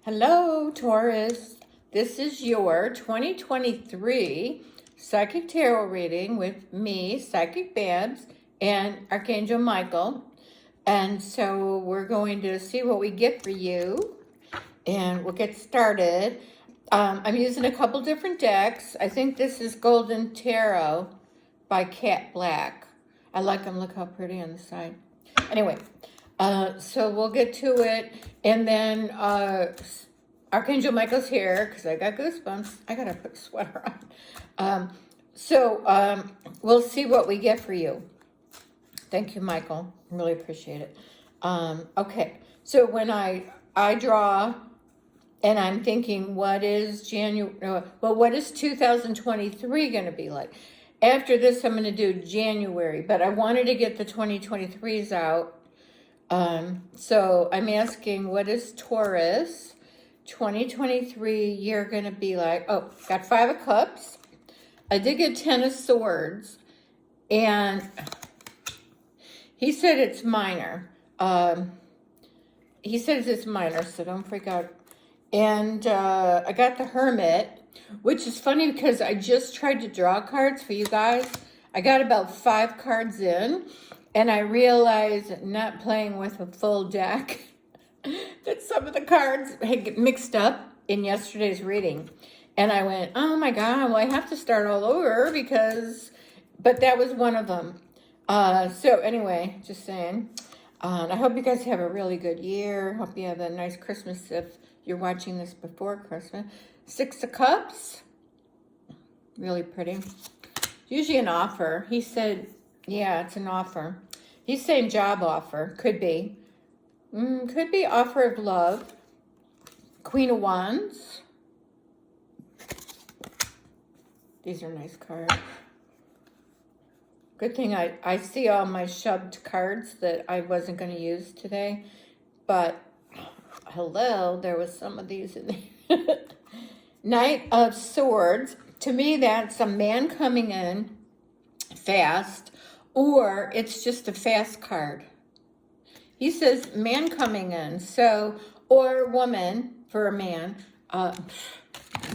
Hello, Taurus. This is your 2023 Psychic Tarot reading with me, Psychic Babbs, and Archangel Michael. And so we're going to see what we get for you, and we'll get started. I'm using a couple different decks. I think this is Golden Tarot by Cat Black. I like them. Look how pretty on the side. Anyway, so we'll get to it. And then Archangel Michael's here because I got goosebumps. I got to put a sweater on. We'll see what we get for you. Thank you, Michael. I really appreciate it. Okay, so when I draw and I'm thinking, what is what is 2023 going to be like? After this, I'm going to do January, but I wanted to get the 2023s out. So I'm asking, what is Taurus 2023 year going to be like? Oh, got 5 of Cups. I did get 10 of Swords, and he said it's minor. He says it's minor, so don't freak out. And I got the Hermit, which is funny because I just tried to draw cards for you guys. I got about 5 cards in, and I realized, not playing with a full deck, that some of the cards had mixed up in yesterday's reading. And I went, oh my God, well, I have to start all over but that was one of them. So anyway, just saying. I hope you guys have a really good year. Hope you have a nice Christmas if you're watching this before Christmas. 6 of Cups. Really pretty. Usually an offer. He said, yeah, it's an offer. He's saying job offer. Could be. Could be offer of love. Queen of Wands. These are nice cards. Good thing I see all my shoved cards that I wasn't going to use today. But, hello, there was some of these in there. Knight of Swords. To me, that's a man coming in fast, or it's just a fast card. He says man coming in, so, or woman for a man.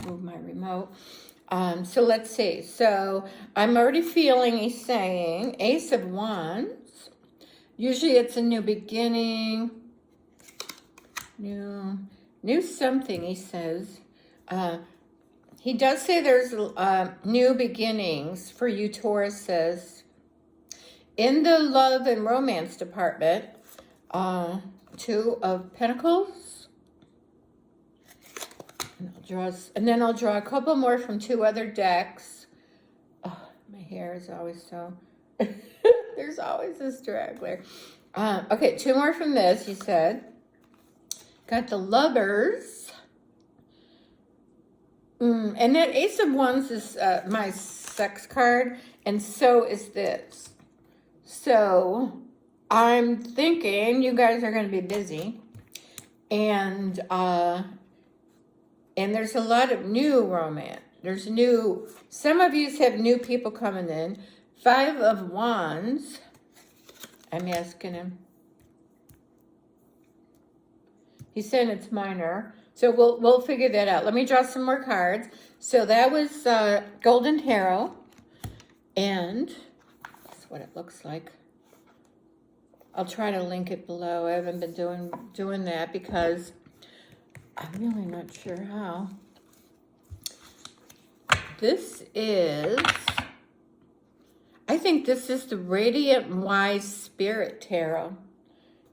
Move my remote. So let's see. So I'm already feeling, he's saying, Ace of Wands. Usually it's a new beginning. New something, he says. He does say there's new beginnings for you, Taurus says. In the love and romance department, 2 of Pentacles. And then I'll draw a couple more from 2 other decks. Oh, my hair is always so... There's always a straggler. Okay, 2 more from this, he said. Got the Lovers. And that Ace of Wands is my sex card, and so is this. So I'm thinking you guys are going to be busy, and there's a lot of new romance. Some of you have new people coming in. 5 of Wands. I'm asking him. He's saying it's minor. So we'll figure that out. Let me draw some more cards. So that was Golden Tarot. And that's what it looks like. I'll try to link it below. I haven't been doing that because I'm really not sure how. This is, I think this is the Radiant Wise Spirit Tarot.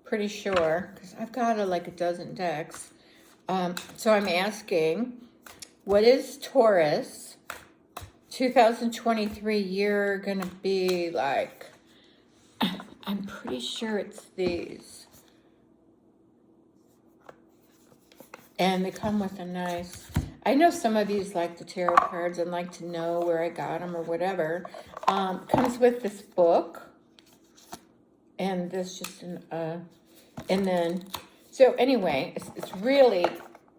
Pretty sure, because I've got like a dozen decks. So I'm asking, what is Taurus 2023 year going to be like? I'm pretty sure it's these. And they come with a nice... I know some of you like the tarot cards and like to know where I got them or whatever. Comes with this book. And this just... and then... So anyway, it's really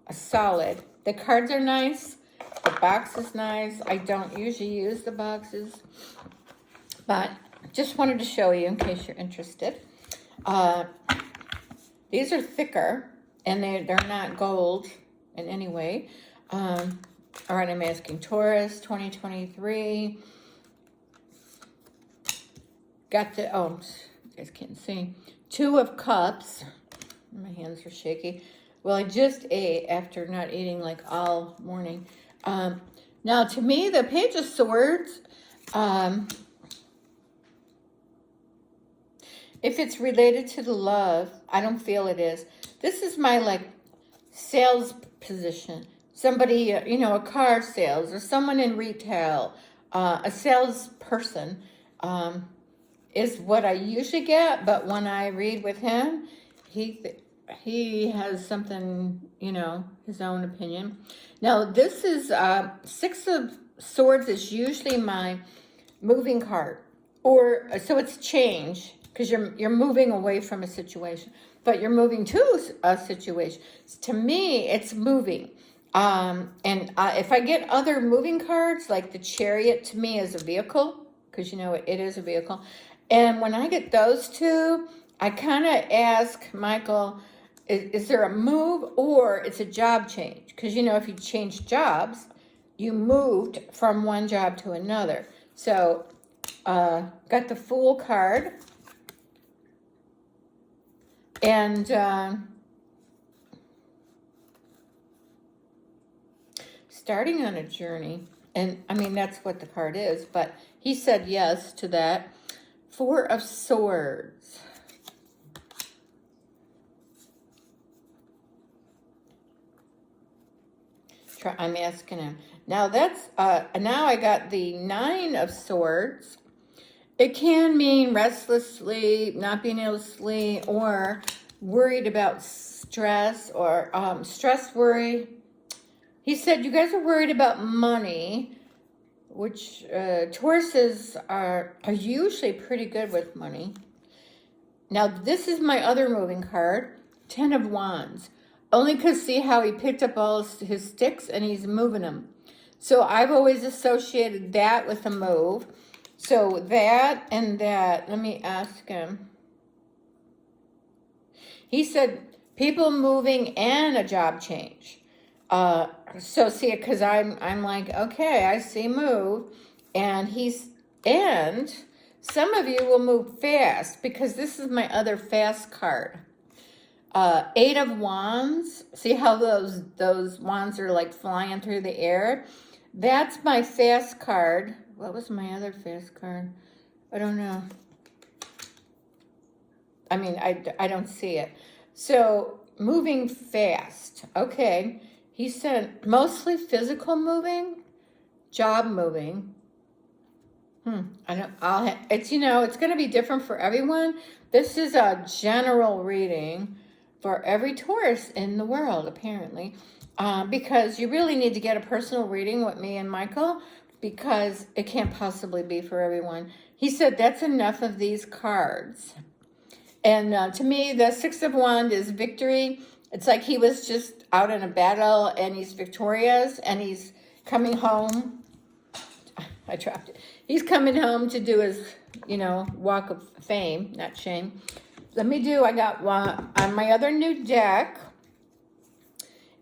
a solid. The cards are nice. The box is nice. I don't usually use the boxes. But just wanted to show you in case you're interested. These are thicker, and they're not gold. in any way. All right, I'm asking Taurus, 2023. Got the, oh, you guys can't see. 2 of Cups. My hands are shaky. Well, I just ate after not eating like all morning. Now, to me, the Page of Swords, if it's related to the love, I don't feel it is. This is my, like, sales position. Somebody, you know, a car sales, or someone in retail, a salesperson, is what I usually get. But when I read with him, he has something, you know, his own opinion. Now, this is 6 of Swords is usually my moving card, or so it's change, because you're moving away from a situation, but you're moving to a situation. To me, it's moving. And if I get other moving cards, like the Chariot, to me is a vehicle, because you know it is a vehicle. And when I get those 2, I kind of ask Michael, is there a move or it's a job change? Because, you know, if you change jobs, you moved from one job to another. So, got the Fool card. And starting on a journey. And, I mean, that's what the card is. But he said yes to that. 4 of Swords. I'm asking him. Now that's, now I got the 9 of Swords. It can mean restless sleep, not being able to sleep, or worried about stress, or stress, worry. He said, you guys are worried about money, which Tauruses are usually pretty good with money. Now, this is my other moving card, 10 of Wands. Only because see how he picked up all his sticks and he's moving them. So I've always associated that with a move. So that and that, let me ask him. He said people moving and a job change. So see, because I'm like, okay, I see move. And some of you will move fast, because this is my other fast card. 8 of Wands. See how those wands are like flying through the air? That's my fast card. What was my other fast card? I don't know. I mean, I don't see it. So, moving fast. Okay. He said mostly physical moving, job moving. It's, you know, it's going to be different for everyone. This is a general reading for every Taurus in the world, apparently, because you really need to get a personal reading with me and Michael, because it can't possibly be for everyone. He said that's enough of these cards. And to me, the 6 of Wands is victory. It's like he was just out in a battle and he's victorious and he's coming home. I dropped it. He's coming home to do his, you know, walk of fame, not shame. I got one on my other new deck,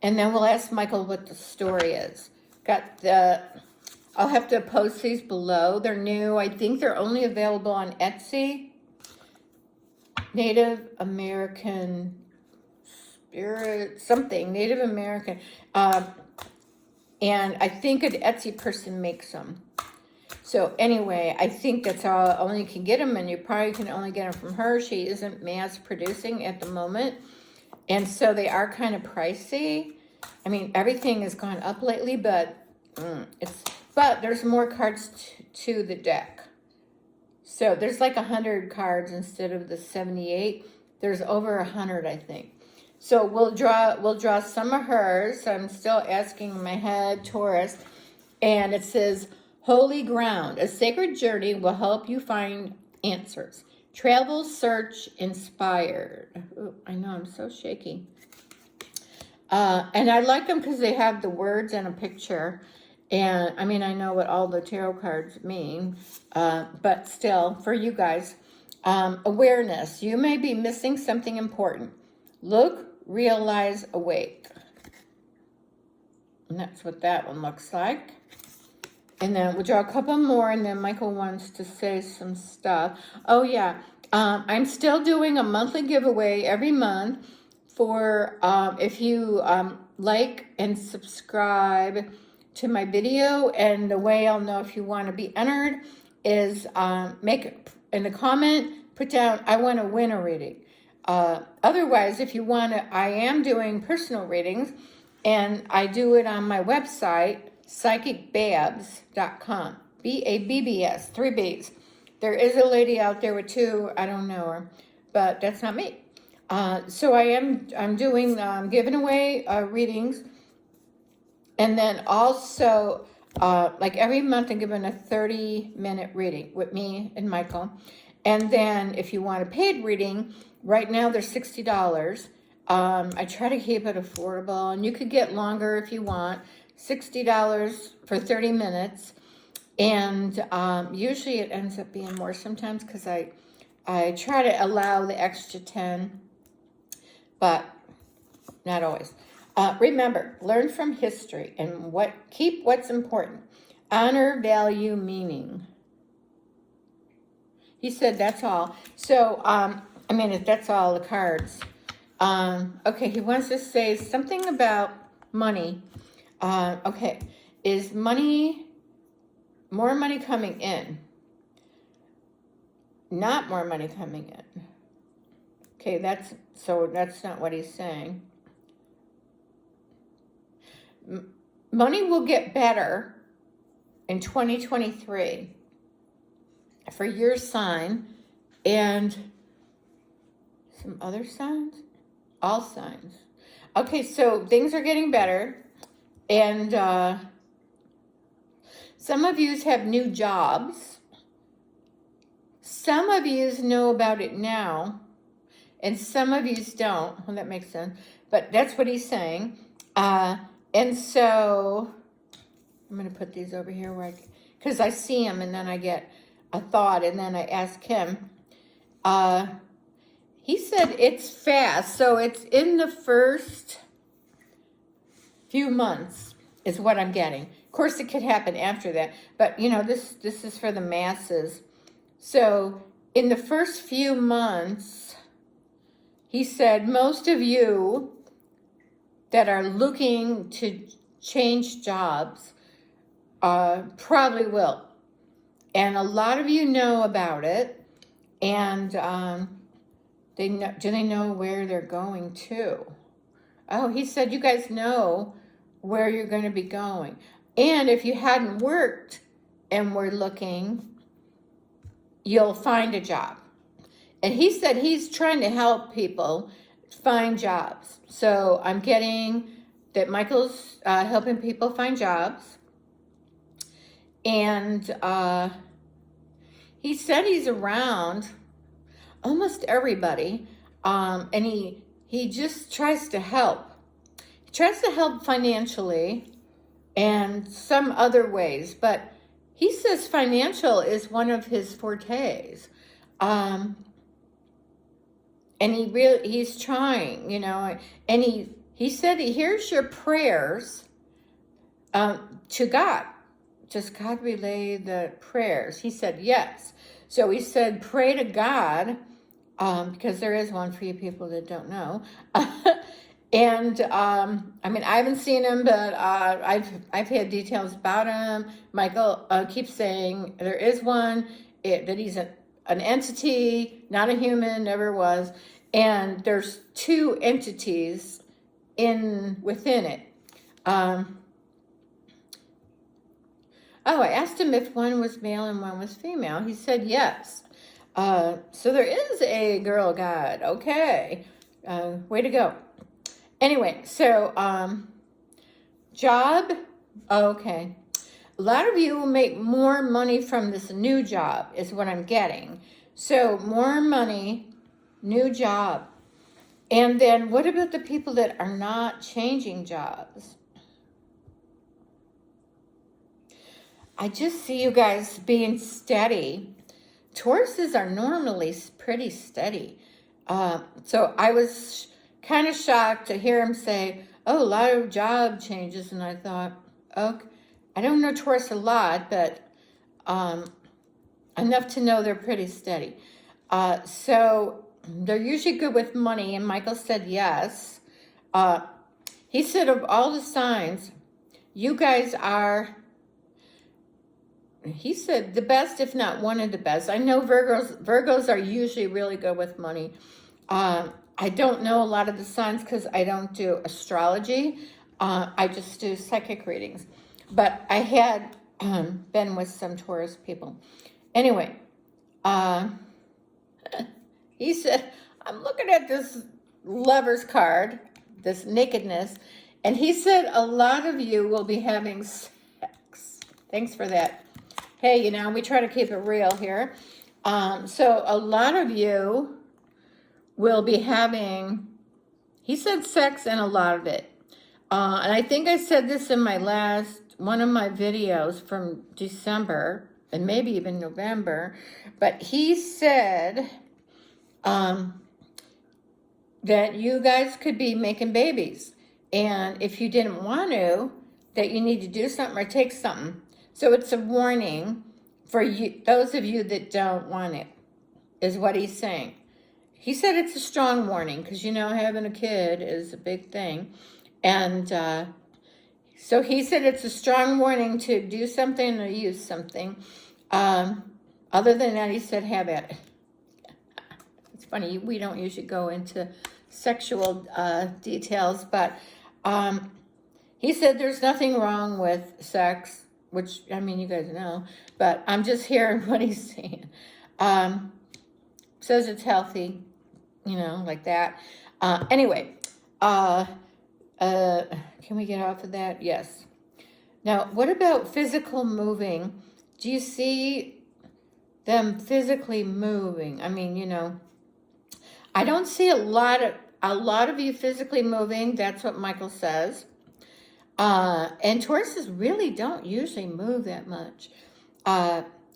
and then we'll ask Michael what the story is. I'll have to post these below. They're new. I think they're only available on Etsy. Native American Spirit, something, Native American. And I think an Etsy person makes them. So anyway, I think that's all, only you can get them, and you probably can only get them from her. She isn't mass producing at the moment. And so they are kind of pricey. I mean, everything has gone up lately, but there's more cards to the deck. So there's like 100 cards instead of the 78. There's over 100, I think. So we'll draw some of hers. I'm still asking my head, Taurus. And it says, Holy Ground, a sacred journey will help you find answers. Travel, search, inspired. Ooh, I know, I'm so shaky. And I like them because they have the words and a picture. And, I mean, I know what all the tarot cards mean. But still, for you guys, awareness. You may be missing something important. Look, realize, awake. And that's what that one looks like. And then we'll draw a couple more, and then Michael wants to say some stuff. Oh, yeah. I'm still doing a monthly giveaway every month for if you like and subscribe to my video. And the way I'll know if you want to be entered is make in the comment, put down, I want to win a reading. Otherwise, if you want to, I am doing personal readings, and I do it on my website, psychicbabbs.com. Babbs, 3 B's. There is a lady out there with 2. I don't know her, but that's not me. So I'm doing giving away readings, and then also like every month I'm giving a 30-minute reading with me and Michael. And then if you want a paid reading, right now they're $60. I try to keep it affordable, and you could get longer if you want. $60 for 30 minutes, and usually it ends up being more sometimes because I try to allow the extra 10, but not always. Remember, learn from history and keep what's important. Honor, value, meaning. He said that's all. So, if that's all the cards. Okay, he wants to say something about money. Okay, is more money coming in? Not more money coming in. Okay, that's not what he's saying. Money will get better in 2023 for your sign and some other signs, all signs. Okay, so things are getting better. And some of you have new jobs. Some of you know about it now, and some of you don't. Well, that makes sense. But that's what he's saying. And so I'm going to put these over here because I see him, and then I get a thought, and then I ask him. He said it's fast, so it's in the first few months is what I'm getting. Of course, it could happen after that, but this is for the masses. So in the first few months, he said most of you that are looking to change jobs probably will, and a lot of you know about it, and they know. Do they know where they're going to? Oh, he said you guys know where you're going to be going. And if you hadn't worked and were looking, you'll find a job. And he said he's trying to help people find jobs. So I'm getting that Michael's helping people find jobs. And he said he's around almost everybody. And he just tries to help. He tries to help financially and some other ways, but he says financial is one of his fortes. And he's trying, and he said he hears your prayers to God. Does God relay the prayers? He said yes. So he said pray to God, because there is one for you people that don't know. And I haven't seen him, but I've had details about him. Michael keeps saying there is one, that he's an entity, not a human, never was. And there's 2 entities within it. I asked him if one was male and one was female. He said yes. So there is a girl god. Okay. Way to go. Anyway, so job. Okay. A lot of you will make more money from this new job is what I'm getting. So more money, new job. And then what about the people that are not changing jobs? I just see you guys being steady. Tauruses are normally pretty steady. So I was kind of shocked to hear him say, oh, a lot of job changes. And I thought, okay, I don't know Taurus a lot, but enough to know they're pretty steady. So they're usually good with money. And Michael said yes. He said of all the signs, you guys are, he said, the best, if not one of the best. I know Virgos are usually really good with money. I don't know a lot of the signs because I don't do astrology. I just do psychic readings. But I had been with some Taurus people. Anyway, he said, I'm looking at this Lover's card, this nakedness, and he said a lot of you will be having sex. Thanks for that. Hey, you know, we try to keep it real here. So a lot of you will be having, he said sex and a lot of it. And I think I said this in my last, one of my videos from December, and maybe even November, but he said that you guys could be making babies. And if you didn't want to, that you need to do something or take something. So it's a warning for you, those of you that don't want it, is what he's saying. He said it's a strong warning because, you know, having a kid is a big thing. And so he said it's a strong warning to do something or use something. Other than that, he said have at it. It's funny, we don't usually go into sexual details, but he said there's nothing wrong with sex, which, I mean, you guys know, but I'm just hearing what he's saying. Says it's healthy, you know, like that. Anyway, can we get off of that? Yes. Now, what about physical moving? Do you see them physically moving? I mean, you know, I don't see a lot of you physically moving. That's what Michael says. And Tauruses really don't usually move that much.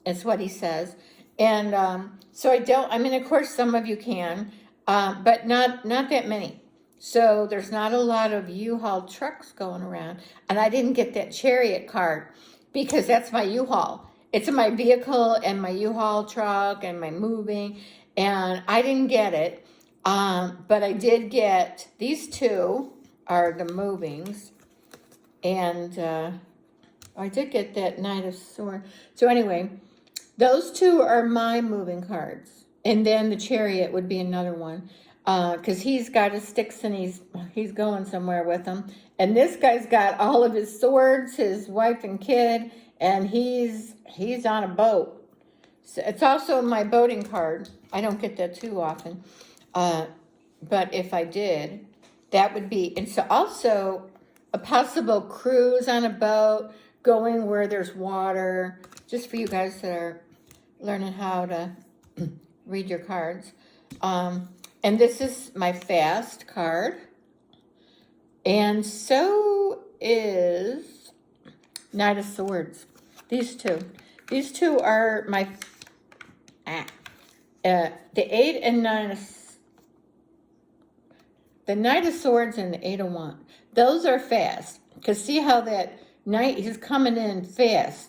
It's what he says. And so I mean, of course, some of you can, but not that many. So there's not a lot of U-Haul trucks going around. And I didn't get that Chariot card because that's my U-Haul. It's my vehicle and my U-Haul truck and my moving. And I didn't get it. But I did get, these two are the movings. And I did get that Knight of Swords. So anyway, those two are my moving cards. And then the Chariot would be another one. Because he's got his sticks and he's going somewhere with them. And this guy's got all of his swords, his wife and kid, and he's on a boat. So it's also my boating card. I don't get that too often. But if I did, that would be, and so also a possible cruise on a boat, going where there's water, just for you guys that are learning how to read your cards. And this is my fast card. And so is Knight of Swords. These two. These two are my, the 8 and 9 of, the Knight of Swords and the 8 of Wands. Those are fast. Because see how that Knight, he's coming in fast.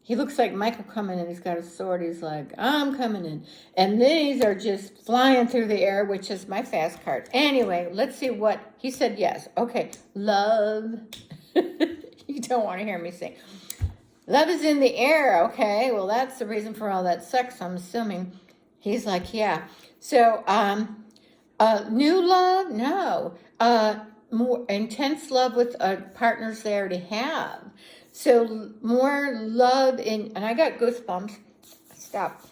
He looks like Michael coming in. He's got a sword. He's like, I'm coming in. And these are just flying through the air, which is my fast card. Anyway, let's see what, he said yes. Okay, love. You don't want to hear me say. Love is in the air. Okay, well, that's the reason for all that sex, I'm assuming. He's like, yeah. So, new love? No. More intense love with partners they already have. So more love in, and I got goosebumps. Stop.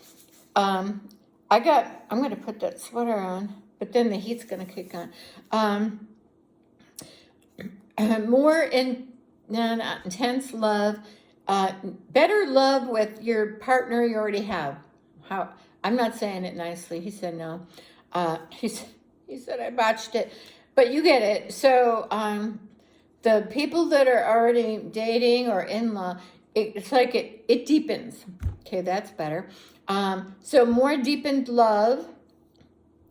I'm going to put that sweater on, but then the heat's going to kick on. More intense love, better love with your partner you already have. How? I'm not saying it nicely. He said no. He said I botched it, but you get it. So, the people that are already dating or in love, it's like it deepens. Okay, that's better. So more deepened love,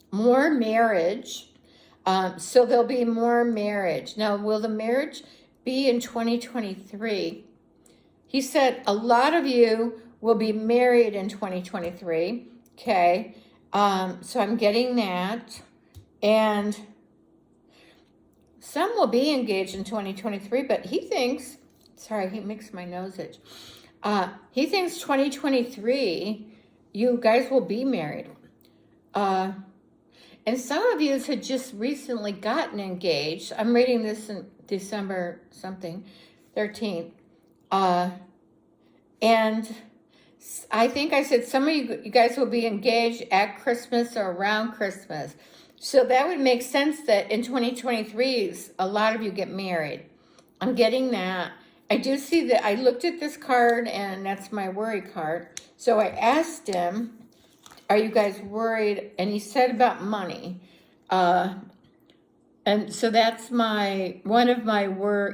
more marriage, So there'll be more marriage. Now, will the marriage be in 2023? He said a lot of you will be married in 2023. Okay. So I'm getting that. And some will be engaged in 2023, but he thinks, sorry, he makes my nose itch. He thinks 2023, you guys will be married. And some of you had just recently gotten engaged. I'm reading this in December something, 13th. And I think I said some of you guys will be engaged at Christmas or around Christmas. So that would make sense that in 2023, a lot of you get married. I'm getting that. I do see that I looked at this card, and that's my worry card. So I asked him, are you guys worried? And he said about money. And so that's one of my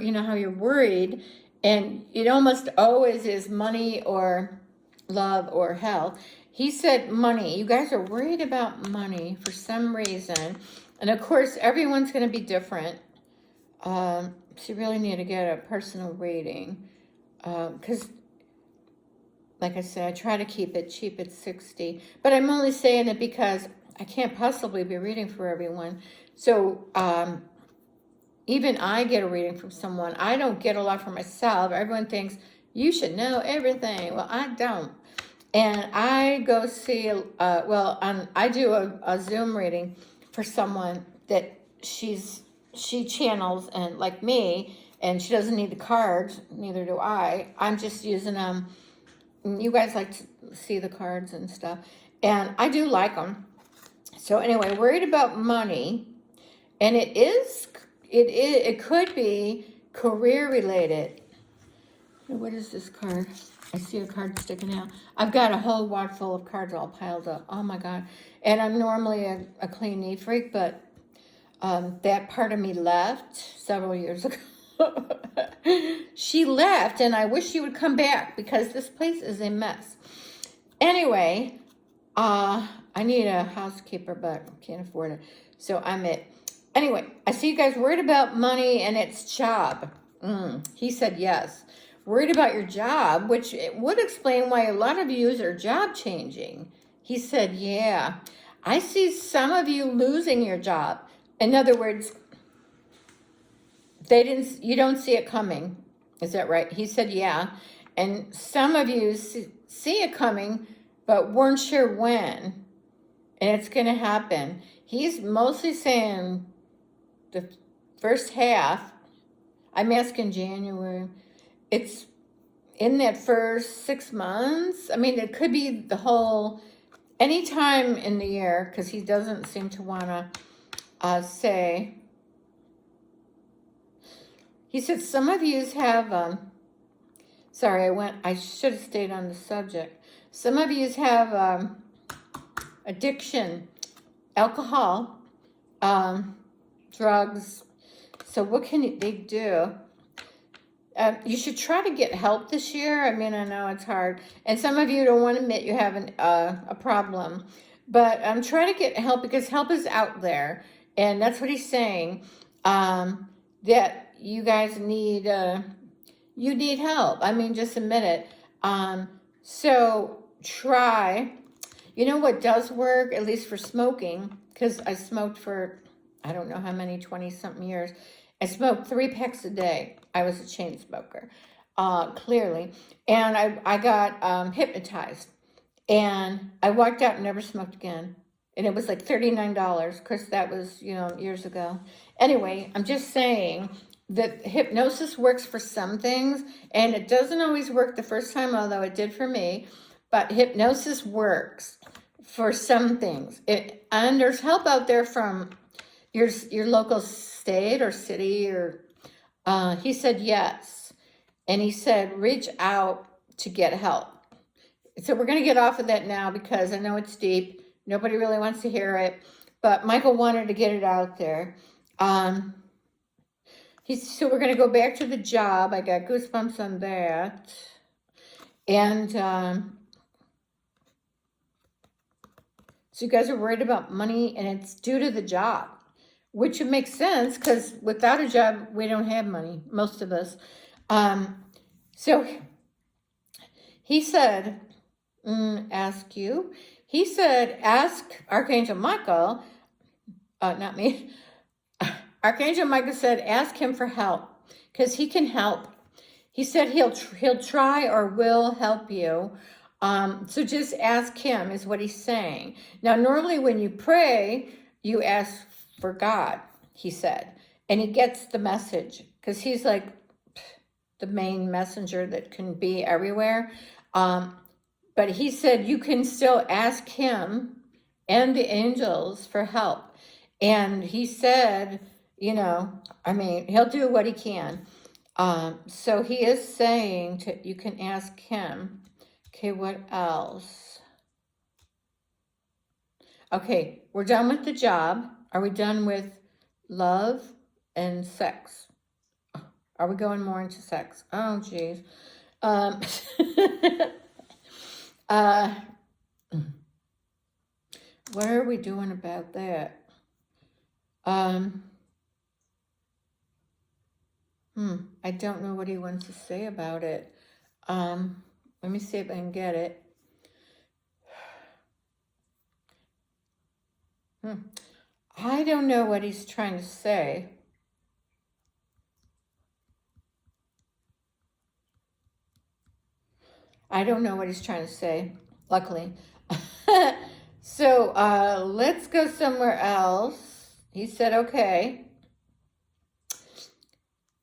you know how you're worried, and it almost always is money or love or health. He said money. You guys are worried about money for some reason. And of course, everyone's going to be different. So you really need to get a personal reading. Because, like I said, I try to keep it cheap at 60. But I'm only saying it because I can't possibly be reading for everyone. So even I get a reading from someone. I don't get a lot for myself. Everyone thinks, you should know everything. Well, I don't. And I go see, I do a Zoom reading for someone that she channels, and like me, and she doesn't need the cards, neither do I. I'm just using them. You guys like to see the cards and stuff, and I do like them. So anyway, worried about money, and it could be career related. What is this card? I see a card sticking out. I've got a whole wad full of cards all piled up. Oh my God. And I'm normally a clean neat freak, but that part of me left several years ago. She left, and I wish she would come back because this place is a mess. Anyway, I need a housekeeper, but can't afford it. So I'm it. Anyway, I see you guys worried about money and its job. He said yes. Worried about your job, which it would explain why a lot of you are job changing. He said, yeah. I see some of you losing your job. In other words, you don't see it coming. Is that right? He said, yeah. And some of you see it coming, but weren't sure when. And it's going to happen. He's mostly saying the first half. I'm asking January. It's in that first 6 months. I mean, it could be the whole, any time in the year, because he doesn't seem to want to say. He said some of you have, I should have stayed on the subject. Some of you have addiction, alcohol, drugs. So what can they do? You should try to get help this year. I mean, I know it's hard. And some of you don't want to admit you have a problem. But try to get help, because help is out there. And that's what he's saying. That you guys need help. I mean, just admit it. So try. You know what does work, at least for smoking, because I smoked for, I don't know how many, 20-something years. I smoked 3 packs a day. I was a chain smoker, clearly. And I got hypnotized. And I walked out and never smoked again. And it was like $39. Of course, that was, years ago. Anyway, I'm just saying that hypnosis works for some things. And it doesn't always work the first time, although it did for me. But hypnosis works for some things. And there's help out there from your local state or city, or he said yes. And he said reach out to get help. So we're going to get off of that now, because I know it's deep. Nobody really wants to hear it, but Michael wanted to get it out there. So we're going to go back to the job. I got goosebumps on that. And so you guys are worried about money, and it's due to the job. which would make sense because without a job, we don't have money, most of us. So he said, ask you. He said, ask Archangel Michael, not me. Archangel Michael said, ask him for help because he can help. He said he'll try or will help you. So just ask him is what he's saying. Now, normally when you pray, you ask for God, he said, and he gets the message because he's like the main messenger that can be everywhere. But he said you can still ask him and the angels for help. And he said, he'll do what he can. So he is saying you can ask him. Okay, what else? Okay, we're done with the job. Are we done with love and sex? Are we going more into sex? Oh, geez. What are we doing about that? I don't know what he wants to say about it. Let me see if I can get it. I don't know what he's trying to say. I don't know what he's trying to say, luckily. So let's go somewhere else. He said, okay.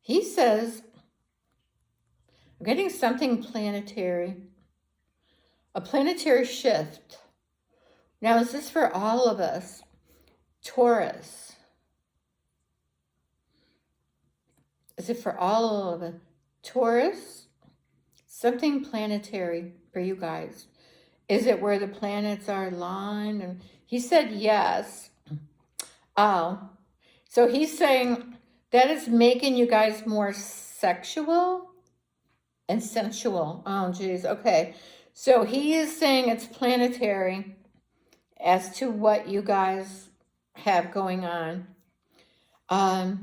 He says, I'm getting something planetary. A planetary shift. Now, is this for all of us? Taurus. Is it for all of us? Taurus? Something planetary for you guys. Is it where the planets are aligned? And he said yes. Oh, so he's saying that is making you guys more sexual and sensual. Oh, geez. Okay. So he is saying it's planetary as to what you guys have going on. I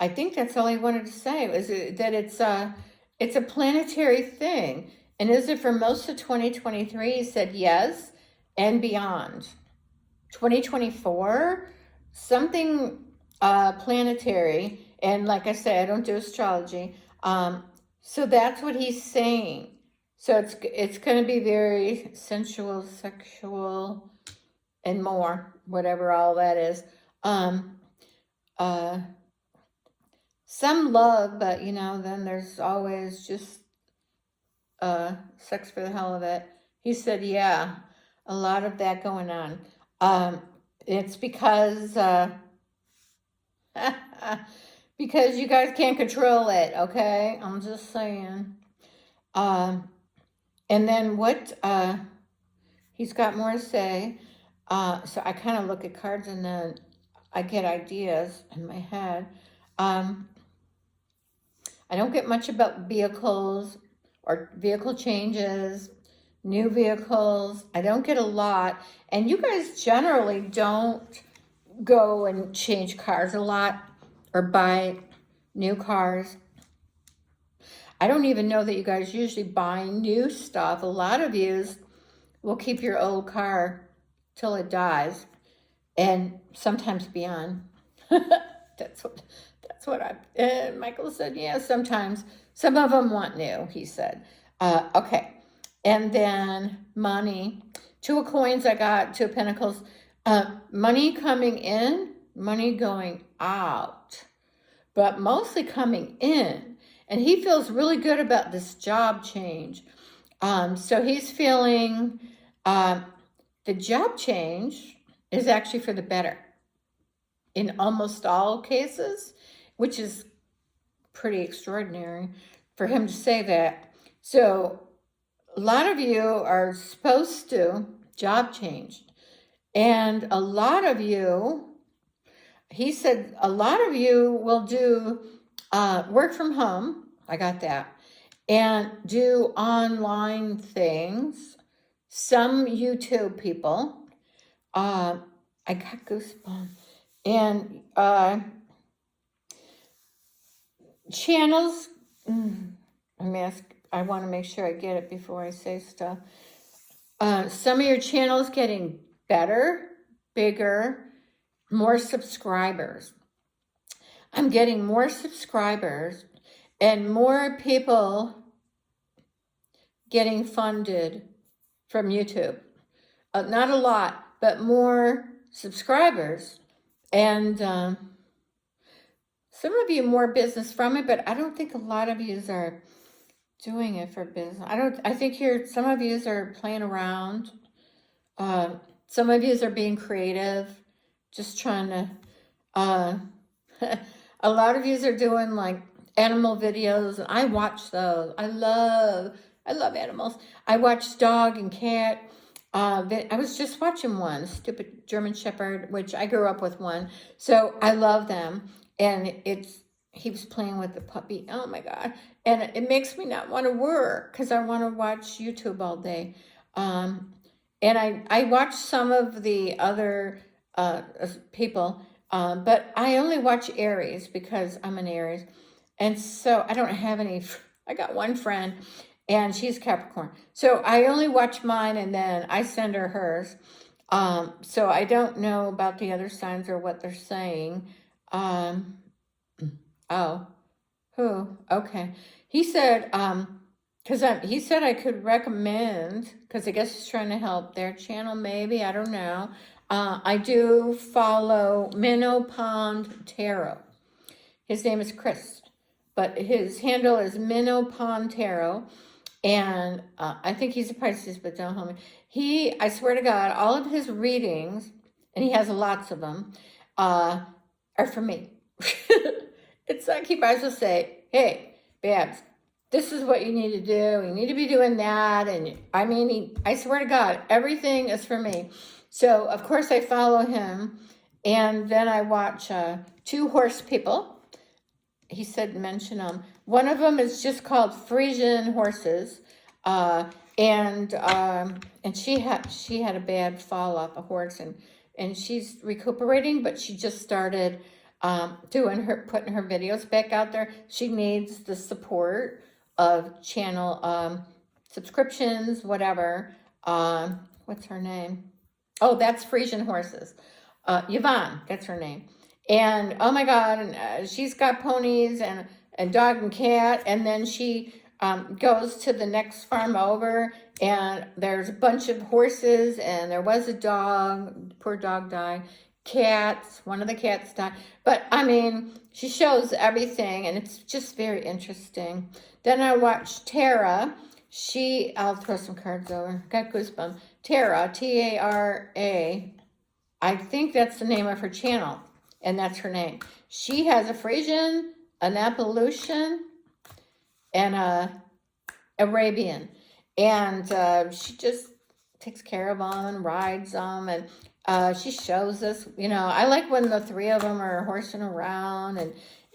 think that's all he wanted to say, is that it's a planetary thing. And is it for most of 2023? He said yes, and beyond. 2024, something planetary. And like I said, I don't do astrology. So that's what he's saying. So it's going to be very sensual, sexual, and more, whatever all that is. Some love, but then there's always just sex for the hell of it. He said, yeah, a lot of that going on. It's because because you guys can't control it, okay? I'm just saying. And then what he's got more to say. So I kind of look at cards and then I get ideas in my head. I don't get much about vehicles or vehicle changes, new vehicles. I don't get a lot. And you guys generally don't go and change cars a lot or buy new cars. I don't even know that you guys usually buy new stuff. A lot of yous will keep your old car till it dies, and sometimes beyond. That's what Michael said. Yeah, sometimes. Some of them want new, he said. Okay, and then money. 2 of coins I got, 2 of pentacles. Money coming in, money going out, but mostly coming in. And he feels really good about this job change. So he's feeling the job change is actually for the better in almost all cases, which is pretty extraordinary for him to say that. So a lot of you are supposed to job change. And a lot of you, he said, a lot of you will do work from home. I got that. And do online things. Some YouTube people. I got goosebumps. And channels, I want to make sure I get it before I say stuff. Some of your channels getting better, bigger, more subscribers. I'm getting more subscribers and more people getting funded from YouTube. Not a lot, but more subscribers. And some of you more business from it, but I don't think a lot of you are doing it for business. I think some of you are playing around. Some of you are being creative, just trying to, a lot of you are doing like animal videos. I watch those. I love animals. I watch dog and cat. I was just watching one, stupid German Shepherd, which I grew up with one. So I love them. And he was playing with the puppy. Oh my God. And it makes me not want to work because I want to watch YouTube all day. And I watch some of the other people, but I only watch Aries because I'm an Aries. And so I don't have any, I got one friend and she's Capricorn. So I only watch mine and then I send her hers. So I don't know about the other signs or what they're saying. Oh, who? Okay. He said, he said I could recommend, because I guess he's trying to help their channel, maybe, I don't know. I do follow Minnow Pond Tarot. His name is Chris, but his handle is Minnow Pond Tarot. And I think he's a Pisces, but don't hold me. I swear to God, all of his readings, and he has lots of them, are for me. It's like he might as well say, hey, Babbs, this is what you need to do. You need to be doing that. And I swear to God, everything is for me. So, of course, I follow him. And then I watch 2 horse people. He said mention them. One of them is just called Frisian Horses. And she had a bad fall off a horse. And she's recuperating, but she just started putting her videos back out there. She needs the support of channel subscriptions, whatever. What's her name? Oh, that's Frisian Horses. Yvonne, that's her name. And oh my God, and she's got ponies and a dog and cat. And then she goes to the next farm over, and there's a bunch of horses, and there was a dog. Poor dog died. Cats, one of the cats died. But she shows everything, and it's just very interesting. Then I watched Tara. I'll throw some cards over. Got goosebumps. Tara, Tara. I think that's the name of her channel, and that's her name. She has a Frisian, an Appalachian, and a Arabian, and she just takes care of them and rides them, and she shows us, I like when the 3 of them are horsing around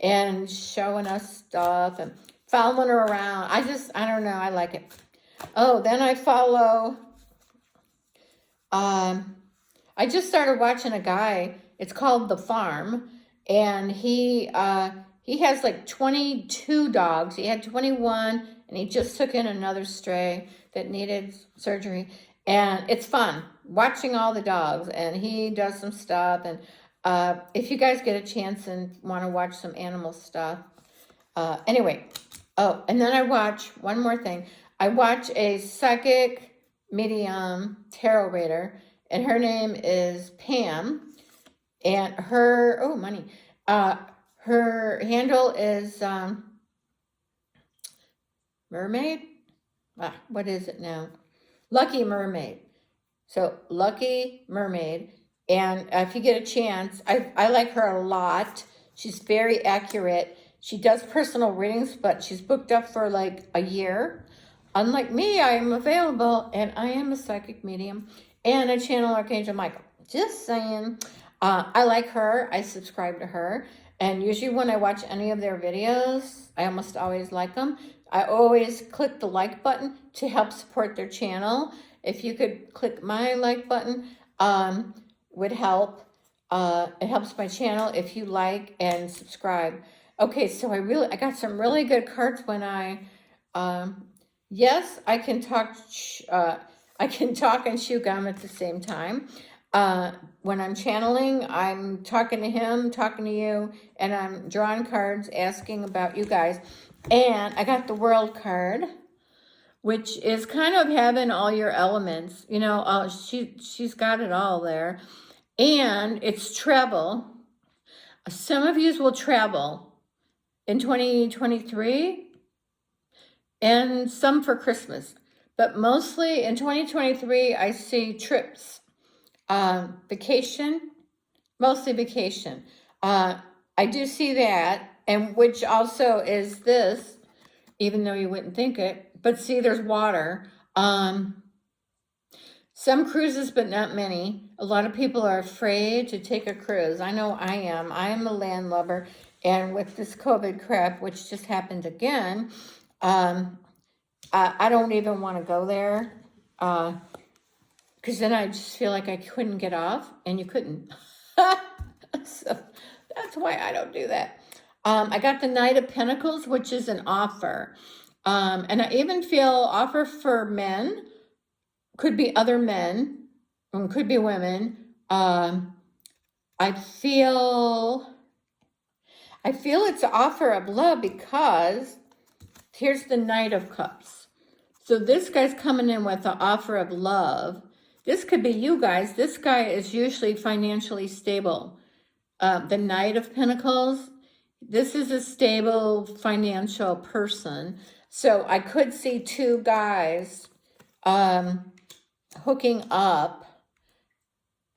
and showing us stuff and following her around. I don't know, I like it. Oh, then I follow, I just started watching a guy, it's called The Farm, and he has like 22 dogs. He had 21, and he just took in another stray that needed surgery. And it's fun watching all the dogs, and he does some stuff. And if you guys get a chance and want to watch some animal stuff. Anyway, and then I watch one more thing. I watch a psychic medium tarot reader, and her name is Pam. And her handle is Mermaid. What is it now? Lucky Mermaid. So Lucky Mermaid. And if you get a chance, I like her a lot. She's very accurate. She does personal readings, but she's booked up for like a year. Unlike me, I am available, and I am a psychic medium and a channel Archangel Michael. Just saying. I like her. I subscribe to her. And usually when I watch any of their videos, I almost always like them. I always click the like button to help support their channel. If you could click my like button, would help. It helps my channel if you like and subscribe. Okay, so I got some really good cards when yes, I can talk, I can talk and chew gum at the same time. When I'm channeling, I'm talking to him, talking to you, and I'm drawing cards, asking about you guys. And I got the World card, which is kind of having all your elements. You know, she's got it all there. And it's travel. Some of you will travel in 2023 and some for Christmas. But mostly in 2023, I see trips, vacation, mostly vacation. I do see that, and which also is this, even though you wouldn't think it. But see, there's water. Some cruises, but not many. A lot of people are afraid to take a cruise. I know I am. I am a land lover. And with this COVID crap, which just happened again, I don't even want to go there. Because then I just feel like I couldn't get off, and you couldn't. So that's why I don't do that. I got the Knight of Pentacles, which is an offer. And I even feel offer for men. Could be other men, could be women. I feel it's an offer of love because here's the Knight of Cups. So this guy's coming in with an offer of love. This could be you guys. This guy is usually financially stable. The Knight of Pentacles, this is a stable financial person. So I could see two guys hooking up,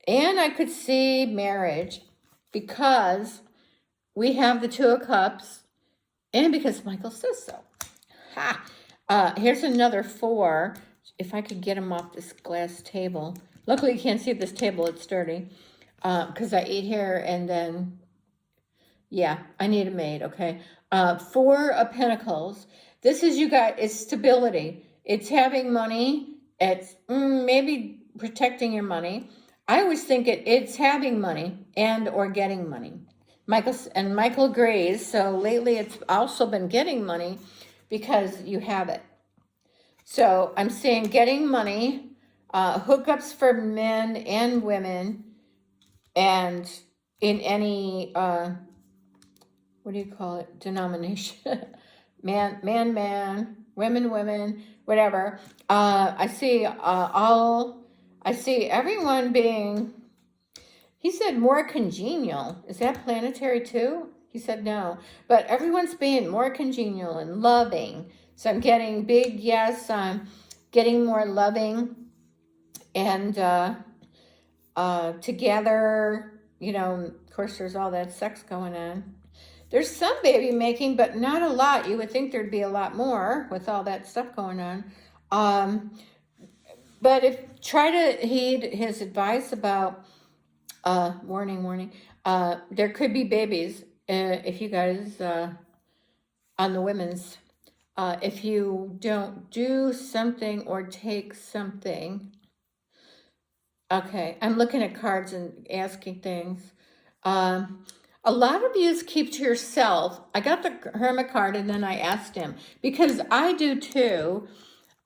and I could see marriage because we have the Two of Cups, and because Michael says so. Here's another 4. If I could get him off this glass table. Luckily, you can't see this table. It's sturdy because I eat here, and then, yeah, I need a maid, okay? 4 of Pentacles. This is, you guys, it's stability. It's having money. It's maybe protecting your money. I always think it's having money and or getting money. Michael agrees. So lately it's also been getting money because you have it. So I'm saying getting money, hookups for men and women, and in any, what do you call it, denomination? man, women, whatever. I see everyone being, he said more congenial. Is that planetary too? He said no. But everyone's being more congenial and loving. So I'm getting big yes. I'm getting more loving and together. You know, of course, there's all that sex going on. There's some baby making, but not a lot. You would think there'd be a lot more with all that stuff going on. But try to heed his advice about, warning, there could be babies if you guys, on the women's, if you don't do something or take something. Okay, I'm looking at cards and asking things. A lot of you keep to yourself. I got the Hermit card and then I asked him, because I do too.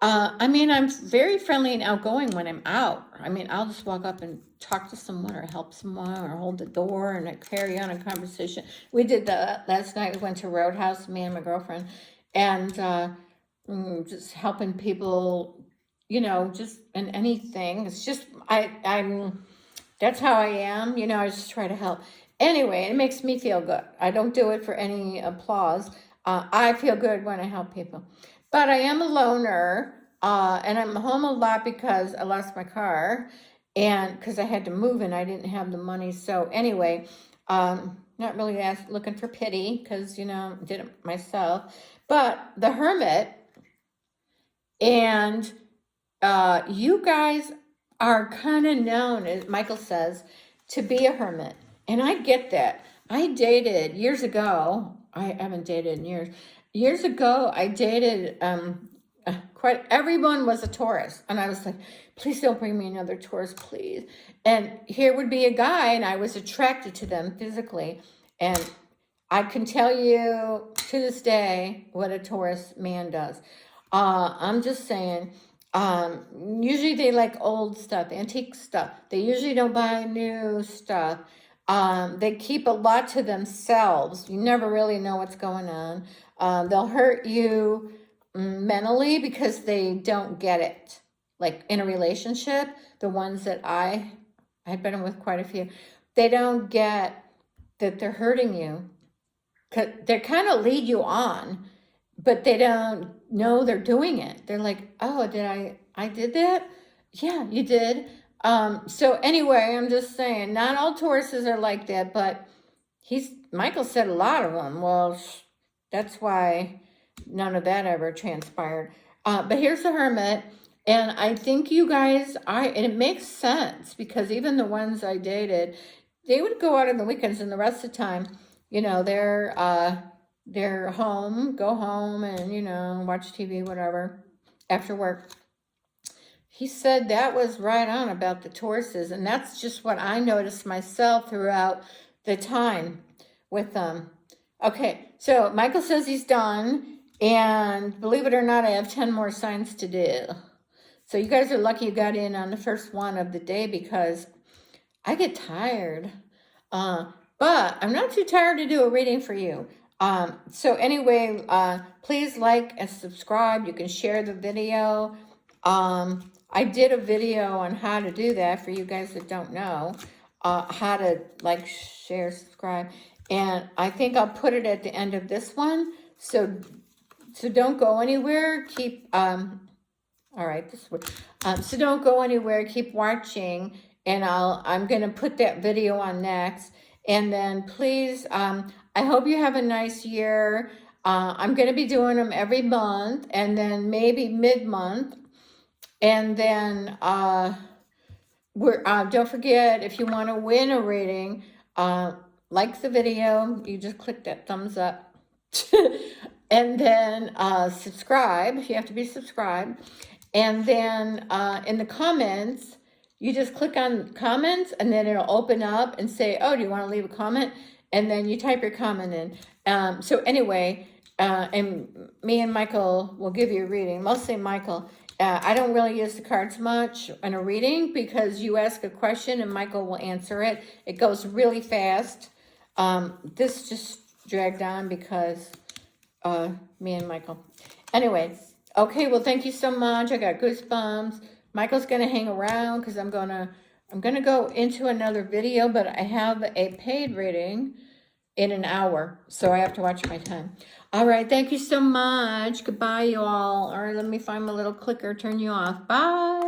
I mean, I'm very friendly and outgoing when I'm out. I mean, I'll just walk up and talk to someone or help someone or hold the door and I carry on a conversation. We did that last night. We went to Roadhouse, me and my girlfriend, and just helping people, you know, just in anything. It's just, I'm, that's how I am. You know, I just try to help. Anyway, it makes me feel good. I don't do it for any applause. I feel good when I help people. But I am a loner, and I'm home a lot because I lost my car, and because I had to move and I didn't have the money. So anyway, not really looking for pity because, you know, did it myself. But the Hermit, and you guys are kind of known, as Michael says, to be a hermit. And I get that. I dated years ago. I haven't dated in years. Years ago, I dated a quite everyone was a Taurus. And I was like, please don't bring me another Taurus, please. And here would be a guy, and I was attracted to them physically. And I can tell you to this day what a Taurus man does. I'm just saying, usually they like old stuff, antique stuff. They usually don't buy new stuff. They keep a lot to themselves. You never really know what's going on. They'll hurt you mentally because they don't get it. Like in a relationship, the ones that I had been with quite a few, they don't get that they're hurting you. They kind of lead you on, but they don't know they're doing it. They're like, oh, I did that? Yeah, you did. So anyway, I'm just saying, not all Tauruses are like that, but Michael said a lot of them. Well, that's why none of that ever transpired. But here's the Hermit, and I think you guys and it makes sense because even the ones I dated, they would go out on the weekends, and the rest of the time, you know, they're home, go home and, you know, watch TV, whatever, after work. He said that was right on about the Tauruses, and that's just what I noticed myself throughout the time with them. Okay, so Michael says he's done, and believe it or not, I have 10 more signs to do. So you guys are lucky you got in on the first one of the day because I get tired. But I'm not too tired to do a reading for you. So anyway, please like and subscribe. You can share the video. I did a video on how to do that for you guys that don't know, how to like, share, subscribe. And I think I'll put it at the end of this one. So don't go anywhere. Keep, all right, this one. So don't go anywhere. Keep watching. And I'm going to put that video on next. And then please, I hope you have a nice year. I'm going to be doing them every month and then maybe mid-month. And then don't forget, if you want to win a reading, like the video. You just click that thumbs up. And then subscribe. You have to be subscribed. And then in the comments, you just click on comments, and then it'll open up and say, oh, do you want to leave a comment? And then you type your comment in. So anyway, and me and Michael will give you a reading. Mostly Michael. I don't really use the cards much in a reading because you ask a question and Michael will answer it. It goes really fast. This just dragged on because me and Michael. Anyway, okay, well, thank you so much. I got goosebumps. Michael's going to hang around because I'm going to go into another video, but I have a paid reading in an hour, so I have to watch my time. All right, thank you so much. Goodbye, you all. All right, let me find my little clicker, turn you off. Bye.